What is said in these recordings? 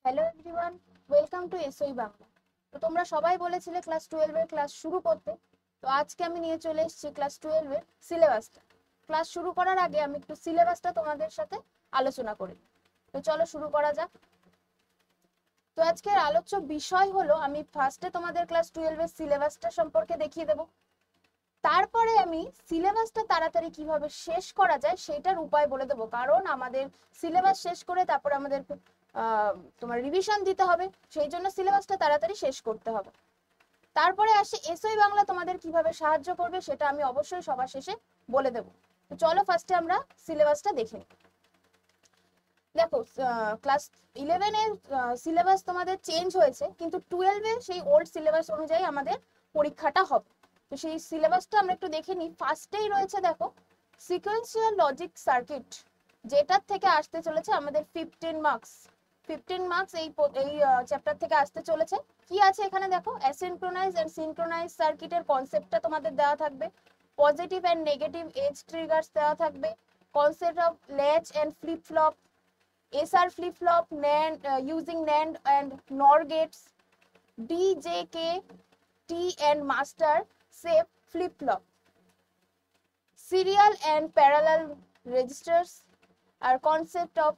Hello everyone, welcome to এসওই Bangla. তো তোমরা সবাই বলেছিলে ক্লাস 12 এর ক্লাস শুরু করতে। তো আজকে আমি নিয়ে চলে এসেছি ক্লাস 12 এর সিলেবাসটা। ক্লাস শুরু করার আগে আমি একটু সিলেবাসটা তোমাদের সাথে আলোচনা করি। তো চলো শুরু করা যাক। তো আজকের আলোচ্য বিষয় হলো, আমি ফার্স্টে তোমাদের ক্লাস 12 এর সিলেবাসটা সম্পর্কে দেখিয়ে দেবো। তারপরে আমি সিলেবাসটা তাড়াতাড়ি কিভাবে শেষ করা যায় সেটার উপায় বলে দেবো, কারণ আমাদের সিলেবাস শেষ করে তারপরে আমাদের তোমার রিভিশন দিতে হবে, সেই জন্য সিলেবাসটা তাড়াতাড়ি শেষ করতে হবে। তারপরে আসে এসওই বাংলা তোমাদের কিভাবে সাহায্য করবে সেটা আমি অবশ্যই সবার শেষে বলে দেবো। তো চলো ফার্স্টে আমরা সিলেবাসটা দেখে নিই। দেখো, ক্লাস 11 এর সিলেবাস তোমাদের চেঞ্জ হয়েছে, কিন্তু 12 এ সেই ওল্ড সিলেবাস অনুযায়ী আমাদের পরীক্ষাটা হবে। তো সেই সিলেবাসটা আমরা একটু দেখে নিই। ফার্স্টেই রয়েছে দেখো সিকোয়েন্সিয়াল লজিক সার্কিট, যেটার থেকে আসতে চলেছে আমাদের 15 মার্কস এই চ্যাপ্টার থেকে আসতে চলেছে। কি আছে এখানে দেখো, অ্যাসিনক্রোনাইজ এন্ড সিনক্রোনাইজ সার্কিটের কনসেপ্টটা তোমাদের দেওয়া থাকবে, positive and negative edge triggers দেওয়া থাকবে, concept of latch and flip flop, SR flip flop, NAND using NAND and NOR gates, DJK, T and master shape flip flop, serial and parallel registers, আর concept of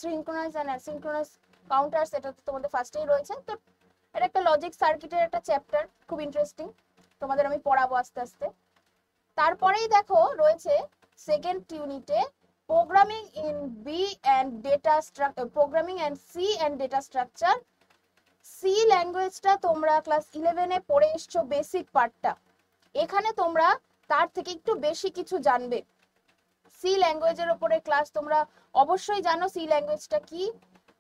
synchronize and asynchronize counters, এটা তো তোমাদের ফার্স্টেই রয়েছে। তো এটা একটা logic সার্কিটের একটা চ্যাপ্টার, খুব ইন্টারেস্টিং, তোমাদের আমি পড়াবো আস্তে আস্তে। তারপরেই দেখো রয়েছে সেকেন্ড ইউনিটে programming in B and data structure, programming and C and data structure. C ল্যাঙ্গুয়েজটা তোমরা ক্লাস 11 এ পড়ে এসছো, বেসিক পার্টটা। এখানে তোমরা তার থেকে একটু বেশি কিছু জানবে। সি ল্যাঙ্গুয়েজের উপরে ক্লাস তোমরা অবশ্যই জানো সি ল্যাঙ্গুয়েজটা কি।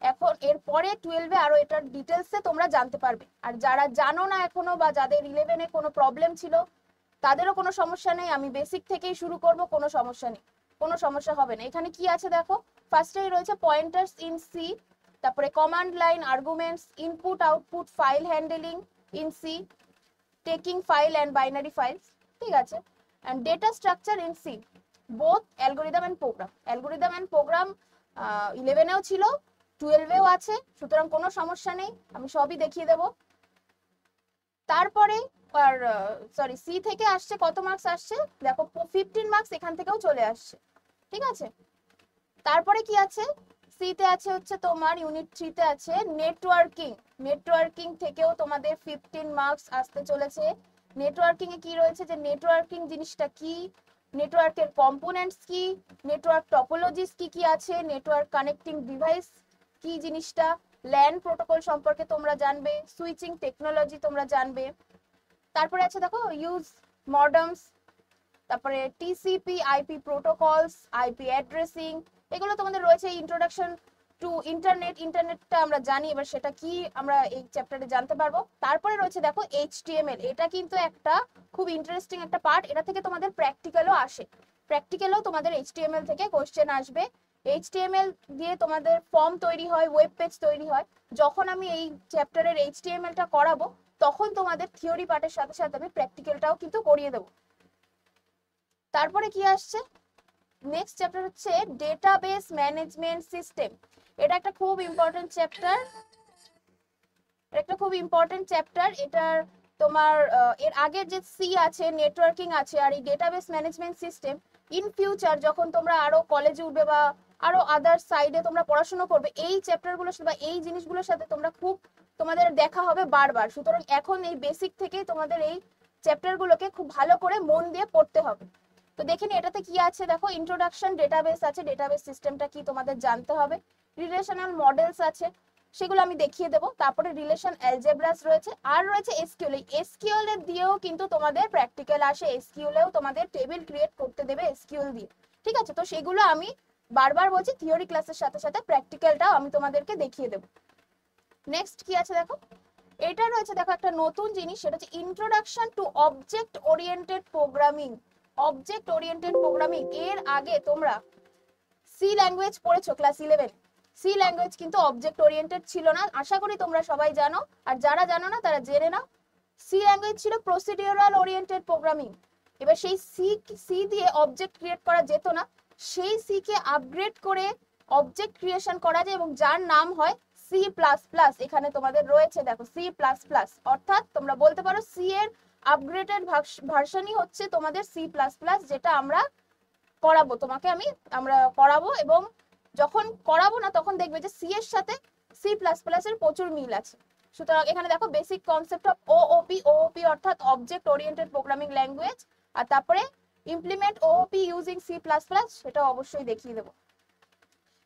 এখন এরপরে 12 এ আরো এটার ডিটেলসে তোমরা জানতে পারবে। আর যারা জানো না এখনো, বা যাদের 11 এ কোনো প্রবলেম ছিল, তাদেরও কোনো সমস্যা নেই, আমি বেসিক থেকেই শুরু করব, কোনো সমস্যা নেই, কোনো সমস্যা হবে না। এখানে কি আছে দেখো, ফার্স্টেই রয়েছে পয়েন্টার্স ইন সি, তারপরে command line arguments, input output, file handling in C, text file and binary files, ঠিক আছে, and data structure in C, both algorithm and program. Algorithm and program 11 এও ছিল, 12 এও আছে, সুতরাং কোনো সমস্যা নেই, আমি সবই দেখিয়ে দেবো। তারপরে আর সরি, সি থেকে আসছে কত মার্কস আসছে দেখো, 15 মার্কস এখান থেকেও চলে আসছে, ঠিক আছে। তারপরে কি আছে, সি তে আছে হচ্ছে তোমার ইউনিট 3 তে আছে নেটওয়ার্কিং। নেটওয়ার্কিং থেকেও তোমাদের 15 মার্কস আসতে চলেছে। নেটওয়ার্কিং এ কি রয়েছে, যে নেটওয়ার্কিং জিনিসটা কি, নেটওয়ার্কের কম্পোনেন্টস কি, নেটওয়ার্ক টপোলজিস কি কি আছে, নেটওয়ার্ক কানেক্টিং ডিভাইস কি জিনিসটা, ল্যান প্রোটোকল সম্পর্কে তোমরা জানবে, সুইচিং টেকনোলজি তোমরা জানবে। তারপরে আছে দেখো ইউজ মডার্মস, তারপরে TCP IP protocols, IP addressing, এগুলো তোমাদের রয়েছে। ইন্ট্রোডাকশন টু ইন্টারনেট, ইন্টারনেটটা আমরা জানি, এবার সেটা কি আমরা এই চ্যাপ্টারে জানতে পারবো। তারপরে রয়েছে দেখো এইচটিএমএল, এটা কিন্তু একটা খুব ইন্টারেস্টিং একটা পার্ট, এটা থেকে তোমাদের প্র্যাকটিক্যালও আসে, প্র্যাকটিক্যালও তোমাদের এইচটিএমএল থেকে কোশ্চেন আসবে। এইচটিএমএল দিয়ে তোমাদের ফর্ম তৈরি হয়, ওয়েব পেজ তৈরি হয়। যখন আমি এই চ্যাপ্টারের এইচটিএমএলটা করাবো, তখন তোমাদের থিওরি পার্টের সাথে সাথে আমি প্র্যাকটিক্যালটাও কিন্তু করিয়ে দেবো। তারপরে কি আসছে, নেক্সট চ্যাপ্টার হচ্ছে ডেটাবেস ম্যানেজমেন্ট সিস্টেম। এটা একটা খুব ইম্পর্টেন্ট চ্যাপ্টার, এটার তোমার এর আগের যে সি আছে, নেটওয়ার্কিং আছে, আর এই database management system in future যখন তোমরা আরো কলেজে উঠবে বা আরো আদার সাইডে তোমরা পড়াশোনা করবে, এই চ্যাপ্টারগুলোর সাথে বা এই জিনিসগুলোর সাথে তোমরা খুব তোমাদের দেখা হবে বারবার। সুতরাং এখন এই বেসিক থেকে তোমাদের এই চ্যাপ্টারগুলোকে খুব ভালো করে মন দিয়ে পড়তে হবে। তো দেখে নি এটাতে কি আছে দেখো, ইন্ট্রোডাকশন ডেটাবেস আছে, ডেটাবেস সিস্টেমটা কি তোমাদের জানতে হবে, রিলেশনাল মডেলস আছে, সেগুলো আমি দেখিয়ে দেবো। তারপরে রিলেশন অ্যালজেব্রাস রয়েছে, আর রয়েছে এসকিউএল। এই এসকিউএল এর দিয়েও কিন্তু তোমাদের প্র্যাকটিক্যাল আসে, এসকিউএল এও তোমাদের টেবিল ক্রিয়েট করতে দেবে এসকিউএল দিয়ে, ঠিক আছে। তো সেগুলো আমি বারবার বলছি, থিওরি ক্লাসের সাথে সাথে প্র্যাকটিক্যালটাও আমি তোমাদেরকে দেখিয়ে দেবো। নেক্সট কি আছে দেখো, এটা রয়েছে দেখো একটা নতুন জিনিস, সেটা হচ্ছে introduction to object oriented programming. Object oriented programming এর আগে তোমরা সি ল্যাঙ্গুয়েজ পড়েছো ক্লাস 11। সি ল্যাঙ্গুয়েজ কিন্তু অবজেক্ট ওরিয়েন্টেড ছিল না, আশা করি তোমরা সবাই জানো, আর যারা জানো না তারা জেনে নাও। সি ল্যাঙ্গুয়েজ ছিল প্রসিডিউরাল ওরিয়েন্টেড প্রোগ্রামিং। এবার সেই সি দিয়ে অবজেক্ট ক্রিয়েট করা যেত না, সেই সি কে আপগ্রেড করে অবজেক্ট ক্রিয়েশন করা যায়, এবং যার নাম হয় সি প্লাস প্লাস এখানে তোমাদের রয়েছে, দেখো সি প্লাস প্লাস, অর্থাৎ তোমরা বলতে পারো সি এর আপগ্রেডেড ভার্সনই হচ্ছে তোমাদের সি প্লাস প্লাস, যেটা আমরা করাবো তোমাকে আমরা করাবো। এবং যখন করাবো না তখন দেখবে যে সি এর সাথে সি প্লাস প্লাস এর প্রচুর মিল আছে। সুতরাং এখানে দেখো basic concept of OOP, OOP অর্থাৎ অবজেক্ট ওরিয়েন্টেড প্রোগ্রামিং ল্যাঙ্গুয়েজ, আর তারপরে implement OOP using C plus plus, সেটা অবশ্যই দেখিয়ে দেবো।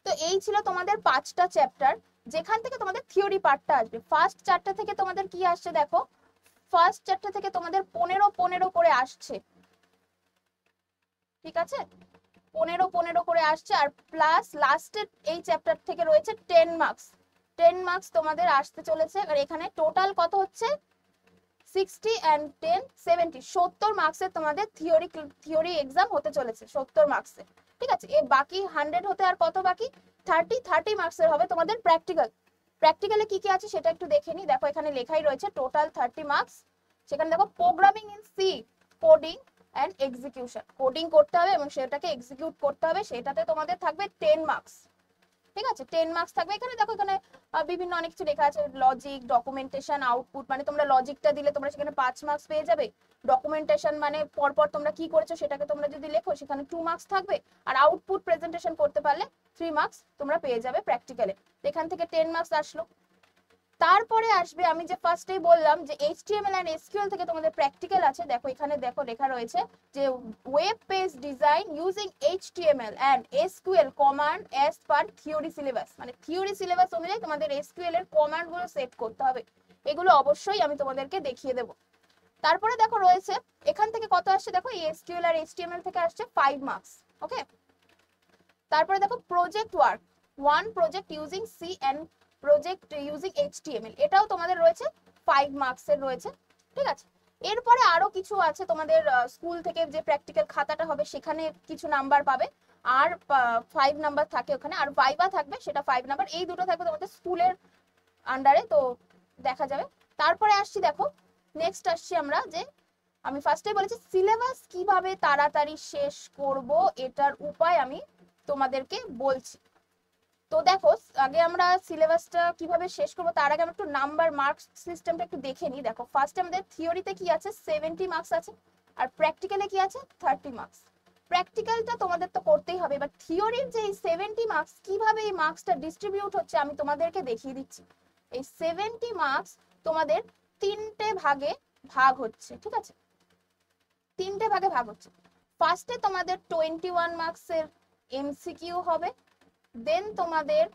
তো এই ছিল তোমাদের 5টা চ্যাপ্টার, যেখান থেকে তোমাদের থিওরি পার্টটা আসবে। ফার্স্ট চ্যাপ্টার থেকে তোমাদের কি আসছে দেখো, ফার্স্ট চ্যাপ্টার থেকে তোমাদের 15 করে আসছে, ঠিক আছে, 15 করে আসছে। আর প্লাস লাস্টের এই চ্যাপ্টার থেকে রয়েছে 10 মার্কস, 10 মার্কস তোমাদের আসতে চলেছে। আর এখানে টোটাল কত হচ্ছে 60 and 10 70, 70 মার্কসের তোমাদের থিওরি এক্সাম হতে চলেছে, 70 মার্কসের, ঠিক আছে। এ বাকি 100 হতে আর কত বাকি, 30 মার্কসের হবে তোমাদের প্র্যাকটিক্যাল। প্র্যাকটিক্যালে কি কি আছে সেটা একটু দেখে নি, দেখো এখানে লেখাই রয়েছে টোটাল 30 মার্কস। সেখানে দেখো programming in C, coding and execution, coding করতে হবে এবং সেটাকে এক্সিকিউট করতে হবে, সেটাতে তোমাদের থাকবে 10 মার্কস, ঠিক আছে, 10 মার্কস থাকবে। এখানে দেখো এখানে বিভিন্ন অনেক কিছু লেখা আছে, লজিক, ডকুমেন্টেশন, আউটপুট, মানে তোমরা লজিকটা দিলে তোমরা সেখানে 5 মার্কস পেয়ে যাবে। ডকুমেন্টেশন মানে পরপর তোমরা কি করেছো সেটাকে তোমরা যদি লেখো সেখানে 2 মার্কস থাকবে। আর আউটপুট প্রেজেন্টেশন করতে পারলে 3 মার্কস তোমরা পেয়ে যাবে প্র্যাকটিক্যালে। এখান থেকে 10 মার্কস আসলো। তারপরে আসবে, আমি যে ফার্স্টেই বললাম যে HTML এন্ড SQL থেকে তোমাদের প্র্যাকটিক্যাল আছে, দেখো এখানে দেখো লেখা রয়েছে যে web page design using HTML and SQL command as per theory syllabus, মানে থিওরি সিলেবাস অনুযায়ী তোমাদের SQL এর কমান্ড গুলো সেট করতে হবে। এগুলো অবশ্যই আমি তোমাদেরকে দেখিয়ে দেব। তারপরে দেখো রয়েছে এখান থেকে কত আসছে, দেখো এই SQL আর HTML থেকে আসছে 5 মার্কস, ওকে। তারপরে দেখো project work, 1 project using C and project using HTML, এটাও তোমাদের রয়েছে 5 মার্কসের রয়েছে, ঠিক আছে। এরপরে আরো কিছু আছে তোমাদের স্কুল থেকে যে প্র্যাকটিক্যাল খাতাটা হবে সেখানে কিছু নাম্বার পাবে, আর 5 নাম্বার থাকে ওখানে, আর ভাইবা থাকবে সেটা 5 নাম্বার, এই দুটো থাকবে তোমাদের স্কুলের আন্ডারে, তো দেখা যাবে। তারপরে আসছি দেখো, নেক্সট আসছি আমরা, যে আমি ফার্স্টেই বলেছি সিলেবাস কিভাবে তাড়াতাড়ি শেষ করব এটার উপায় আমি তোমাদেরকে বলছি। তো দেখো আগে আমরা সিলেবাসটা কিভাবে শেষ করবো তার আগে আমরা একটু নাম্বার মার্কস সিস্টেমটা একটু দেখে নিই। দেখো ফার্স্টে আমাদের থিওরিতে কি আছে 70 মার্কস আছে, আর প্র্যাকটিক্যালে কি আছে 30 মার্কস। প্র্যাকটিক্যালটা তোমাদের তো করতেই হবে, এবার থিওরির যে 70 মার্কস কিভাবে এই মার্কসটা ডিস্ট্রিবিউট হচ্ছে আমি তোমাদেরকে দেখিয়ে দিচ্ছি। এই 70 মার্কস তোমাদের 3টে ভাগে ভাগ হচ্ছে, ঠিক আছে, 3টে ভাগে ভাগ হচ্ছে। ফার্স্টে তোমাদের 21 মার্কসের এমসিকিউ হবে, দেন তোমাদের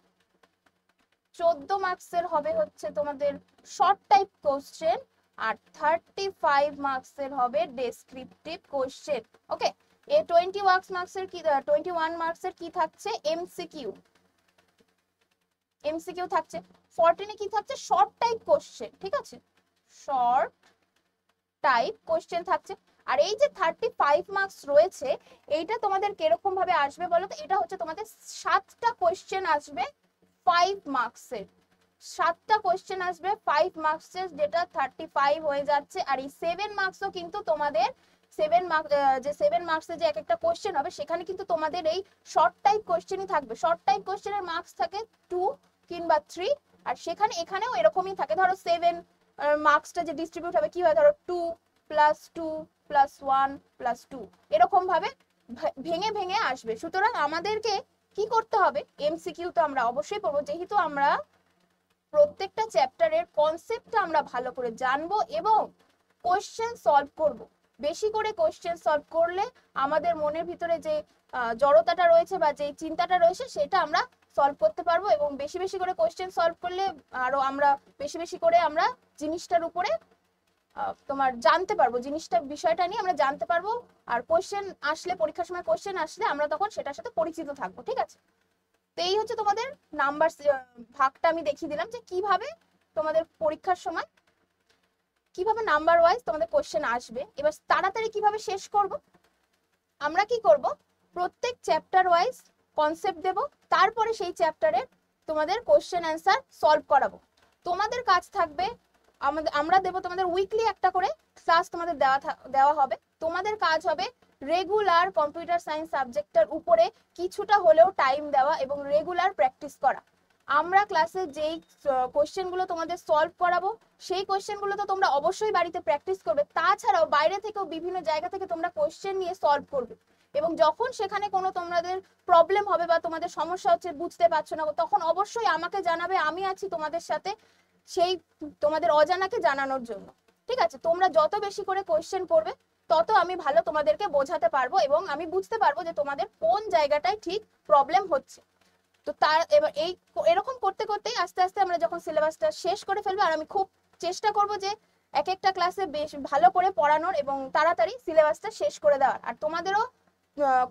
14 মার্কসের হবে হচ্ছে তোমাদের শর্ট টাইপ কোশ্চেন, আর 35 মার্কসের হবে ডেসক্রিপটিভ কোশ্চেন, ওকে। এই 21 মার্কসের কি থাকছে এমসিকিউ, এমসিকিউ থাকছে। 14 এ কি থাকছে শর্ট টাইপ কোশ্চেন, ঠিক আছে, শর্ট টাইপ কোশ্চেন থাকছে। আর এই যে 35 মার্কস রয়েছে এইটা তোমাদের কিরকম ভাবে আসবে বলো তো, এটা হচ্ছে তোমাদের 7টা কোশ্চেন আসবে 5 মার্কসের, 7টা কোশ্চেন আসবে 5 মার্কসের, যেটা 35 হয়ে যাচ্ছে। আর এই 7 মার্কসও কিন্তু তোমাদের 7 মার্কসের যে এক একটা কোশ্চেন হবে সেখানে কিন্তু তোমাদের এই শর্ট টাইপ কোশ্চেনই থাকবে। শর্ট টাইপ কোশ্চেনের মার্কস থাকে 2 কিংবা 3, আর সেখানে এখানেও এরকমই থাকে। ধরো 7 মার্কসটা যে ডিস্ট্রিবিউট হবে কি হয়, ধরো 2 + 2 + 1 + 2 এরকম ভাবে ভেঙে ভেঙে আসবে। সুতরাং আমাদেরকে কি করতে হবে, এমসিকিউ তো আমরা অবশ্যই পড়বো, যেহেতু আমরা প্রত্যেকটা চ্যাপ্টারের কনসেপ্টটা আমরা ভালো করে জানবো এবং কোশ্চেন সলভ করব। বেশি করে কোশ্চেন সলভ করলে আমাদের মনের ভিতরে যে জড়তাটা রয়েছে বা যে চিন্তাটা রয়েছে সেটা আমরা সলভ করতে পারবো, এবং বেশি বেশি করে কোশ্চেন সলভ করলে আরো আমরা বেশি বেশি করে আমরা জিনিসটার উপরে তোমার জানতে পারবো, বিষয়টা নিয়ে আমরা জানতে পারবো। আর কোশ্চেন আসলে, পরীক্ষার সময় কোশ্চেন আসলে আমরা তখন সেটার সাথে পরিচিত থাকবো, ঠিক আছে। তো এই হচ্ছে তোমাদের নাম্বার ভাগটা আমি দেখিয়ে দিলাম যে কিভাবে তোমাদের পরীক্ষার সময় কিভাবে নাম্বার ওয়াইজ তোমাদের কোশ্চেন আসবে। এবার তাড়াতাড়ি কিভাবে শেষ করব, আমরা কি করব, প্রত্যেক চ্যাপ্টার ওয়াইজ কনসেপ্ট দেব, তারপরে সেই চ্যাপ্টারের তোমাদের কোশ্চেন অ্যান্সার সলভ করাবো। তোমাদের কাজ থাকবে, আমরা দেব তোমাদের উইকলি একটা করে ক্লাস তোমাদের দেওয়া হবে। তোমাদের কাজ হবে রেগুলার কম্পিউটার সায়েন্স সাবজেক্টের উপরে কিছুটা হলেও টাইম দেওয়া এবং রেগুলার প্র্যাকটিস করা। আমরা ক্লাসে যেই কোশ্চেনগুলো তোমাদের সলভ করাবো সেই কোশ্চেনগুলো তো তোমরা অবশ্যই বাড়িতে প্র্যাকটিস করবে, তাছাড়াও বাইরে থেকেও বিভিন্ন জায়গা থেকে তোমরা কোশ্চেন নিয়ে সলভ করবে। এবং যখন সেখানে কোনো তোমাদের প্রবলেম হবে বা তোমাদের সমস্যা হচ্ছে, বুঝতে পারছো না, তখন অবশ্যই আমাকে জানাবে, আমি আছি তোমাদের সাথে সেই তোমাদের অজানাকে জানানোর জন্য। ঠিক আছে, তোমরা যত বেশি করে কোশ্চেন করবে তত আমি ভালো তোমাদেরকে বোঝাতে পারবো এবং আমি বুঝতে পারবো যে তোমাদের কোন জায়গাটায় ঠিক প্রবলেম হচ্ছে। তো তার এবার এরকম করতে করতেই আস্তে আস্তে আমরা যখন সিলেবাসটা শেষ করে ফেলবো, আর আমি খুব চেষ্টা করব যে এক একটা ক্লাসে বেশ ভালো করে পড়ানোর এবং তাড়াতাড়ি সিলেবাসটা শেষ করে দেওয়ার। আর তোমাদেরও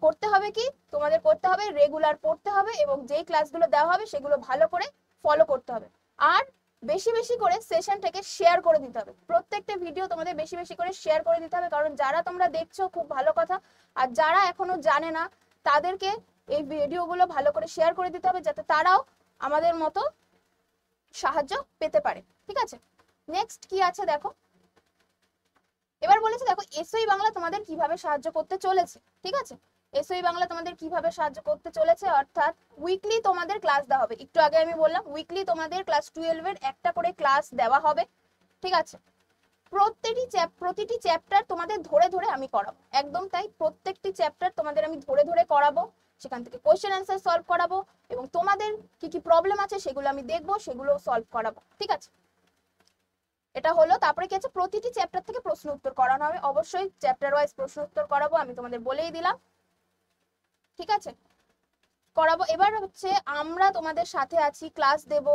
করতে হবে কি, তোমাদের করতে হবে রেগুলার পড়তে হবে এবং যেই ক্লাসগুলো দেওয়া হবে সেগুলো ভালো করে ফলো করতে হবে। আর বেশি বেশি করে সেশনটাকে শেয়ার করে দিতে হবে, প্রত্যেকটা ভিডিও তোমাদের বেশি বেশি করে শেয়ার করে দিতে হবে, কারণ যারা তোমরা দেখছো খুব ভালো কথা, আর যারা এখনো জানে না তাদেরকে এই ভিডিওগুলো ভালো করে শেয়ার করে দিতে হবে যাতে তারাও আমাদের মতো সাহায্য পেতে পারে। ঠিক আছে, নেক্সট কি আছে দেখো, এবার বলেছে দেখো এসওই বাংলা তোমাদের কিভাবে সাহায্য করতে চলেছে। ঠিক আছে, এসওই বাংলা তোমাদের কিভাবে সাহায্য করতে চলেছে, অর্থাৎ উইকলি তোমাদের ক্লাস দেওয়া হবে। একটু আগে আমি বললাম উইকলি তোমাদের ক্লাস 12 এর একটা করে ক্লাস দেওয়া হবে। ঠিক আছে, প্রতিটি চ্যাপ্টার তোমাদের ধরে ধরে আমি করাবো, একদম তাই, প্রত্যেকটি চ্যাপ্টার তোমাদের আমি ধরে ধরে করাবো, সেখান থেকে কোশ্চেন অ্যান্সার সলভ করাবো এবং তোমাদের কি কি প্রবলেম আছে সেগুলো আমি দেখবো, সেগুলো সলভ করাবো। ঠিক আছে, এটা হলো। তারপরে কি আছে, প্রতিটি চ্যাপ্টার থেকে প্রশ্ন উত্তর করানো হবে, অবশ্যই চ্যাপ্টার ওয়াইজ প্রশ্ন উত্তর করাবো, আমি তোমাদের বলেই দিলাম। ঠিক আছে, করাবো। এবার হচ্ছে আমরা তোমাদের সাথে আছি, ক্লাস দেব,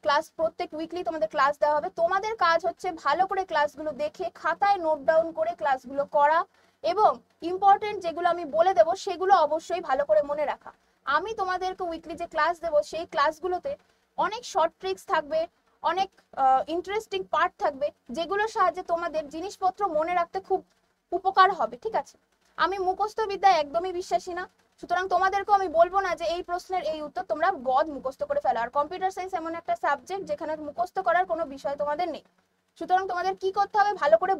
ক্লাস প্রত্যেক উইকলি তোমাদের ক্লাস দেওয়া হবে। তোমাদের কাজ হচ্ছে ভালো করে ক্লাসগুলো দেখে খাতায় নোট ডাউন করে ক্লাসগুলো করা এবং ইম্পর্টেন্ট যেগুলো আমি বলে দেব সেগুলো অবশ্যই ভালো করে মনে রাখা। আমি তোমাদেরকে উইকলি যে ক্লাস দেব সেই ক্লাসগুলোতে অনেক শর্ট ট্রিক্স থাকবে, অনেক ইন্টারেস্টিং পার্ট থাকবে, যেগুলোর সাহায্যে তোমাদের জিনিসপত্র মনে রাখতে খুব উপকার হবে। ঠিক আছে, আমি মুখস্থ বিদ্যায় একদমই বিশ্বাসী না, সুতরাং তোমাদেরকেও আমি বলবো না যে এই প্রশ্নের এই উত্তর তোমরা গদ মুখস্থ করে ফেলো। আর কম্পিউটার সায়েন্স এমন একটা সাবজেক্ট যেখানে মুখস্থ করার কোনো বিষয় তোমাদের নেই, সুতরাং তোমাদের কি করতে হবে, ভালো করে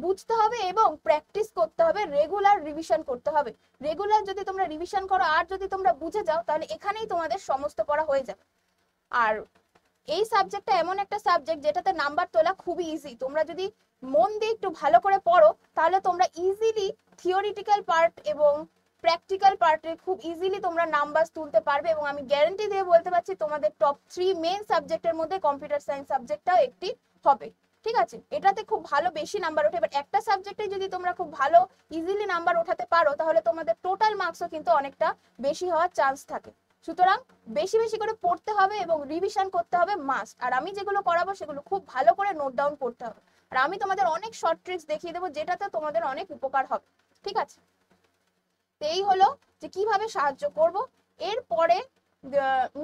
বুঝতে হবে এবং প্র্যাকটিস করতে হবে, রেগুলার রিভিশন করতে হবে। রেগুলার যদি তোমরা রিভিশন করো আর যদি তোমরা বুঝে যাও তাহলে এখানেই তোমাদের সমস্ত পড়া হয়ে যাবে। আর এই সাবজেক্টটা এমন একটা সাবজেক্ট যেটাতে নাম্বার তোলা খুবই ইজি, তোমরা যদি মন দিয়ে একটু ভালো করে পড়ো তাহলে তোমরা ইজিলি থিওরিটিক্যাল পার্ট এবং প্র্যাকটিক্যাল পার্টে খুব ইজিলি তোমরা নাম্বার তুলতে পারবে। এবং আমি গ্যারান্টি দিয়ে বলতে পারছি তোমাদের টপ 3 মেইন সাবজেক্টের মধ্যে কম্পিউটার সায়েন্স সাবজেক্টটাও একটি হবে। ঠিক আছে, এটাতে খুব ভালো বেশি নাম্বার ওঠে। এবার একটা সাবজেক্টে যদি তোমরা খুব ভালো ইজিলি নাম্বার ওঠাতে পারো তাহলে তোমাদের টোটাল মার্কসও কিন্তু অনেকটা বেশি হওয়ার চান্স থাকে। সুতরাং বেশি বেশি করে পড়তে হবে এবং রিভিশন করতে হবে মাস্ট। আর আমি যেগুলো করাবো সেগুলো খুব ভালো করে নোট ডাউন করতে হবে। আর আমি তোমাদের অনেক শর্ট ট্রিক্স দেখিয়ে দেবো যেটাতে তোমাদের অনেক উপকার হবে। ঠিক আছে, এই হলো যে কিভাবে সাহায্য করব। এরপরে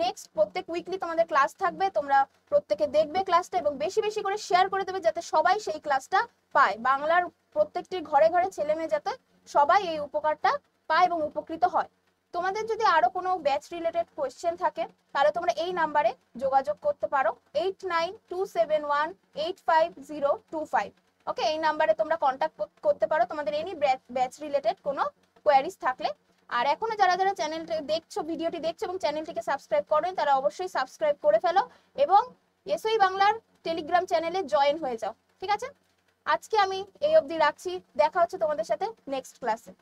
নেক্সট প্রত্যেক উইকলি তোমাদের ক্লাস থাকবে, তোমরা প্রত্যেকে দেখবে ক্লাসটা এবং বেশি বেশি করে শেয়ার করে দেবে যাতে সবাই সেই ক্লাসটা পায়। বাংলার প্রত্যেকটি ঘরে ঘরে ছেলে মেয়ে যাতে সবাই এই উপকারটা পায় এবং উপকৃত হয়। তোমাদের যদি আরো কোনো ব্যাচ রিলেটেড কোয়েশ্চেন থাকে তাহলে তোমরা এই নাম্বারে যোগাযোগ করতে পারো, 8927185025। ওকে, এই নাম্বারে তোমরা কন্ট্যাক্ট করতে পারো তোমাদের এনি ব্যাচ রিলেটেড কোনো কোয়ারিজ থাকলে। আর এখনো যারা যারা চ্যানেলটা দেখছো, ভিডিওটি দেখছো এবং চ্যানেলটিকে সাবস্ক্রাইব করোনি তারা অবশ্যই সাবস্ক্রাইব করে ফেলো এবং এসওই বাংলার টেলিগ্রাম চ্যানেলে জয়েন হয়ে যাও। ঠিক আছে, আজকে আমি এই অবধি রাখছি, দেখা হচ্ছে তোমাদের সাথে নেক্সট ক্লাসে।